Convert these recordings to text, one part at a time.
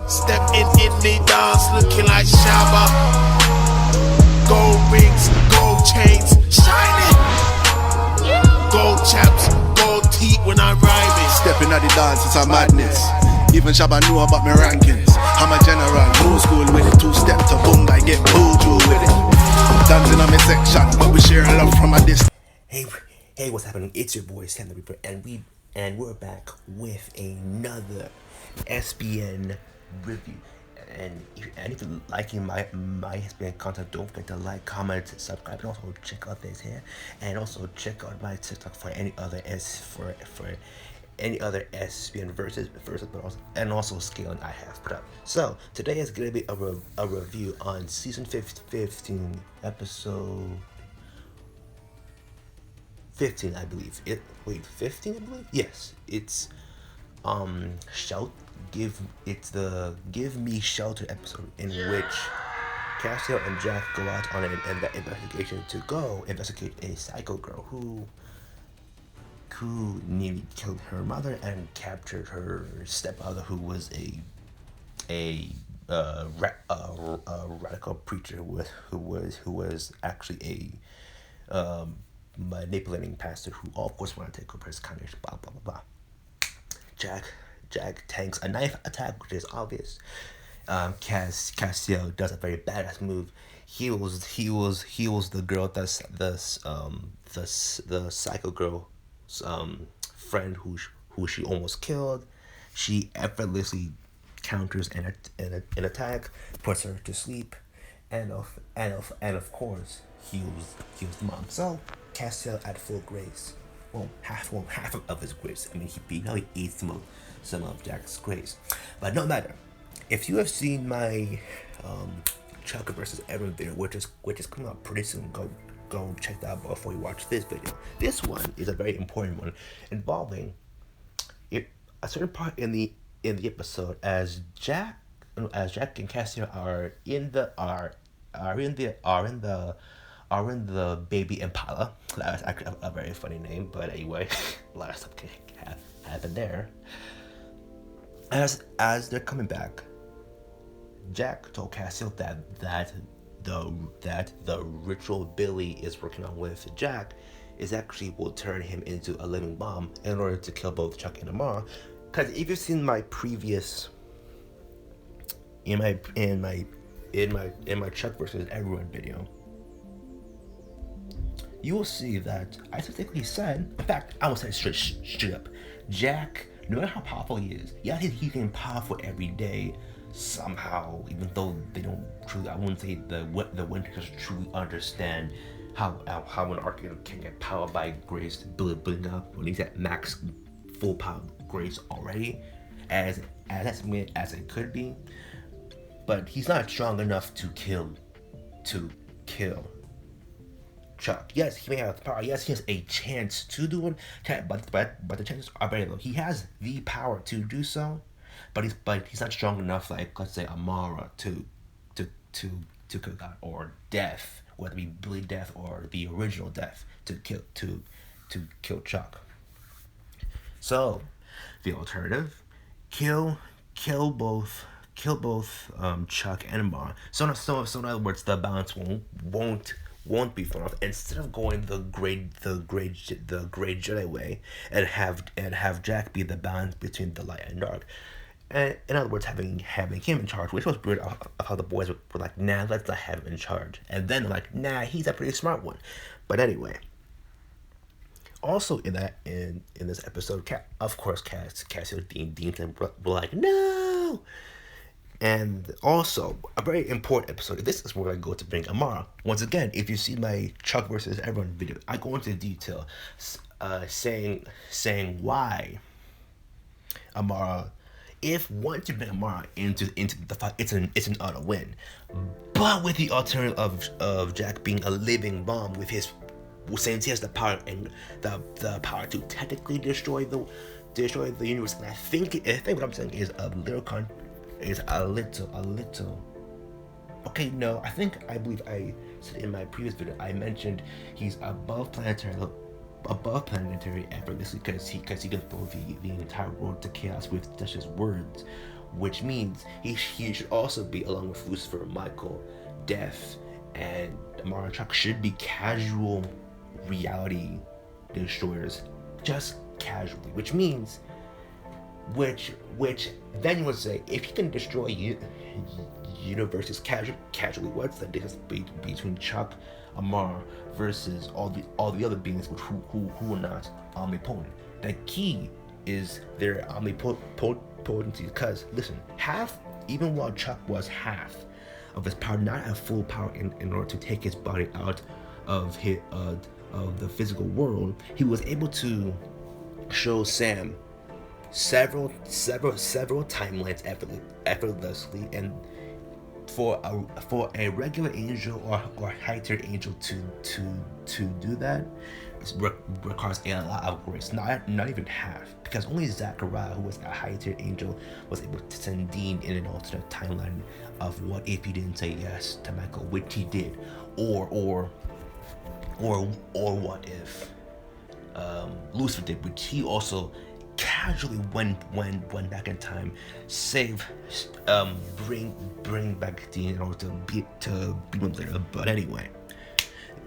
Stepping in the dance looking like Shabba. Gold rings, gold chains, shining. Gold chaps, gold teeth when I'm rhyming. Stepping at the dance, it's a madness. Even Shabba knew about my rankings. I'm a general, old school with it. 2-step to boom, I get Bojo with it. Dancing on my section, but we share a love from a distance. Hey, what's happening? It's your boy Sam the Reaper, and we're back with another SBN review. And if you're liking my SBN content, don't forget to like, comment, subscribe, and also check out this here, and also check out my TikTok for any other any other SBN versus but also scaling I have put up. So today is gonna be a review on season 15, episode 15, I believe. 15, I believe? Yes. It's Give Me Shelter episode, in which Castiel and Jack go out on an investigation to go investigate a psycho girl who nearly killed her mother and captured her stepmother, who was a radical preacher who was actually a manipulating pastor who, of course, wanted to take over his congregation. Blah blah blah blah. Jack tanks a knife attack, which is obvious. Castiel does a very badass move. He was the girl that's the psycho girl's friend who she almost killed. She effortlessly counters an attack, puts her to sleep, and of course heals the mom. So Castiel at full grace. Half of his grace. I mean, he eats some of Jack's grace, but no matter. If you have seen my Chuck versus Edwin video, which is coming out pretty soon, go check that out before you watch this video. This one is a very important one, involving a certain part in the episode as Jack and Castiel are in the baby Impala. That's actually a very funny name, but anyway, a lot of stuff can happen there. As they're coming back, Jack told Castiel that the ritual Billy is working on with Jack is actually will turn him into a living bomb in order to kill both Chuck and Amara. Because if you've seen my previous in my Chuck versus everyone video, you will see that I specifically said, in fact, I will say straight up, Jack, no matter how powerful he is, yeah, he's getting powerful every day somehow, even though they don't truly, I wouldn't say the Winters truly understand how an Archangel can get power by grace building up when he's at max full power grace already, as it could be, but he's not strong enough to kill Chuck. Yes, he may have the power. Yes, he has a chance to do it, but the chances are very low. He has the power to do so, but he's not strong enough, like, let's say, Amara to kill God, or Death, whether it be Billy Death or the original Death, to kill Chuck. So the alternative, kill both Chuck and Amara. So in other words, the balance won't be fun enough. Instead of going the great Jedi way and have Jack be the balance between the light and dark, and in other words, having him in charge, which was weird of how the boys were like, nah, let's not have him in charge, and then they're like, nah, he's a pretty smart one. But anyway, also in this episode, of course, Cassius, Dean were like, no. And also, a very important episode. This is where I go to bring Amara. Once again, if you see my Chuck versus everyone video, I go into detail, saying why Amara, if once you bring Amara into the fight, it's an utter win. But with the alternative of Jack being a living bomb, with his, since he has the power and the power to technically destroy the universe, and I think what I'm saying is a little. Okay, no, I believe I said in my previous video, I mentioned he's above planetary effortlessly because he can throw the entire world to chaos with just his words, which means he should also be, along with Lucifer, Michael, Death, and Amara Chuck, should be casual reality destroyers, just casually, which means, which then you would say, if you can destroy universes casually, what's the difference between Chuck, Amar versus all the other beings who are not omnipotent? The key is their omnipotency, because listen, even while Chuck was half of his power, not at full power in order to take his body out of the physical world, he was able to show Sam several timelines effortlessly, and for a regular angel or high-tier angel to do that requires a lot of grace, not even half, because only Zachariah, who was a high-tier angel, was able to send Dean in an alternate timeline of what if he didn't say yes to Michael, which he did, or what if Lucifer did, which he also casually went back in time, bring back Dean in order to beat him later. But anyway,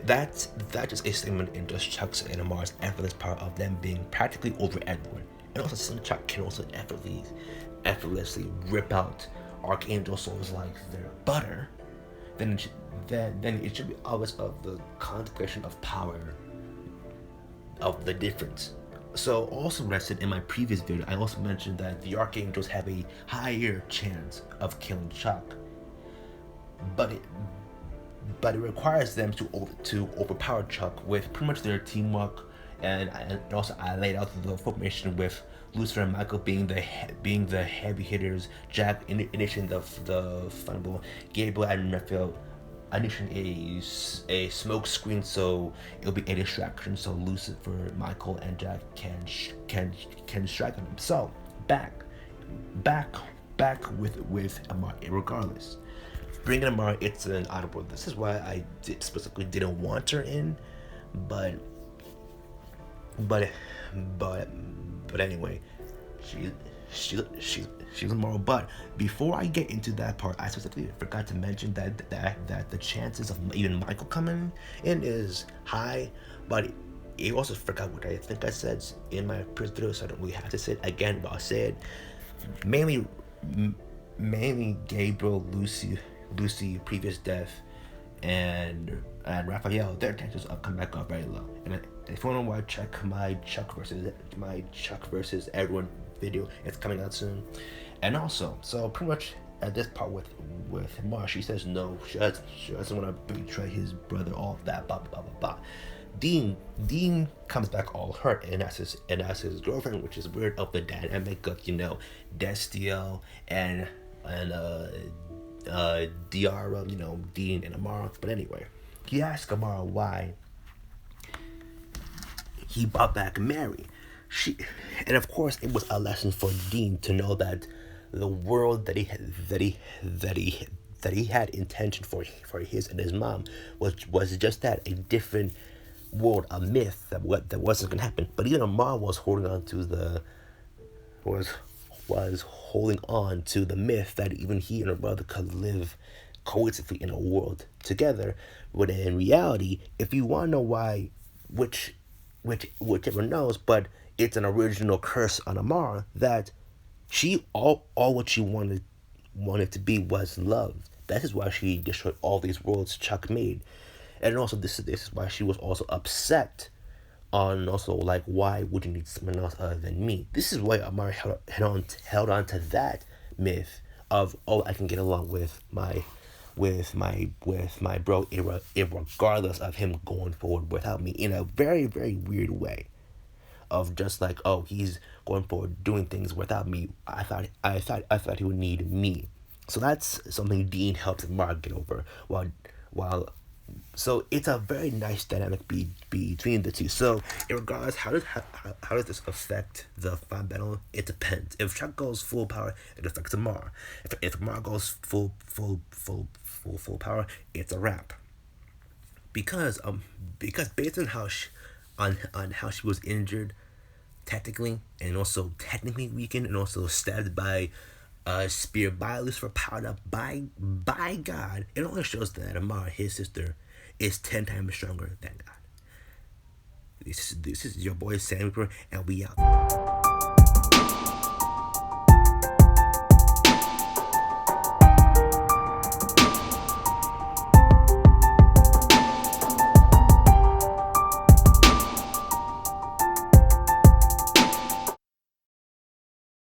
that's just a statement in just Chuck's and Amar's effortless power of them being practically over everyone. And also, since Chuck can also effortlessly rip out archangel souls like their butter, then it should be obvious of the contemplation of power, of the difference. So also, what I said in my previous video, I also mentioned that the archangels have a higher chance of killing Chuck, but it requires them to overpower Chuck with pretty much their teamwork, and also I laid out the formation with Lucifer and Michael being the heavy hitters, Jack initiating the fun, Gabriel and Raphael initiating a smoke screen, so it'll be a distraction, so Lucifer, Michael, and Jack can strike them. So back with Amar. Regardless, bringing Amar, it's an audible. This is why I specifically didn't want her in, but anyway, she's Amara. But before I get into that part, I specifically forgot to mention that the chances of even Michael coming in is high, but I also forgot what I think I said in my previous video, so I don't really have to say it again, but I'll say it. Mainly Gabriel, Lucy, previous death, and Raphael, their chances of coming back are very low. And if you want to watch, check my Chuck versus everyone video. It's coming out soon. And also, so pretty much at this part with Mar, she says no, she doesn't want to betray his brother, all of that, blah blah blah blah. Dean comes back all hurt and asks his girlfriend, which is weird, of the dynamic of Destiel and Diara, Dean and Amara. But anyway, he asks Amara why he brought back Mary. And of course, it was a lesson for Dean to know that the world that he had intention for his and his mom was just that, a different world, a myth that wasn't gonna happen. But even Amar was holding on to the myth that even he and her brother could live cohesively in a world together. When in reality, if you want to know why, whichever knows, but it's an original curse on Amara that she all what she wanted to be was loved. That is why she destroyed all these worlds Chuck made. And also this is why she was also upset on also like, why would you need someone else other than me? This is why Amara held on to that myth of, oh, I can get along with my bro regardless of him going forward without me, in a very, very weird way of just like, oh, he's going forward doing things without me. I thought he would need me. So that's something Dean helps Amara get over. So it's a very nice dynamic between the two. So regardless, how does this affect the final battle? It depends. If Chuck goes full power, it affects Amara. If Amara goes full power, it's a wrap. Because based on how she was injured technically, and also technically weakened, and also stabbed by a spear by Lucifer, powered up by God. It only shows that Amara, his sister, is 10 times stronger than God. This is your boy Sam Reaper, and we out.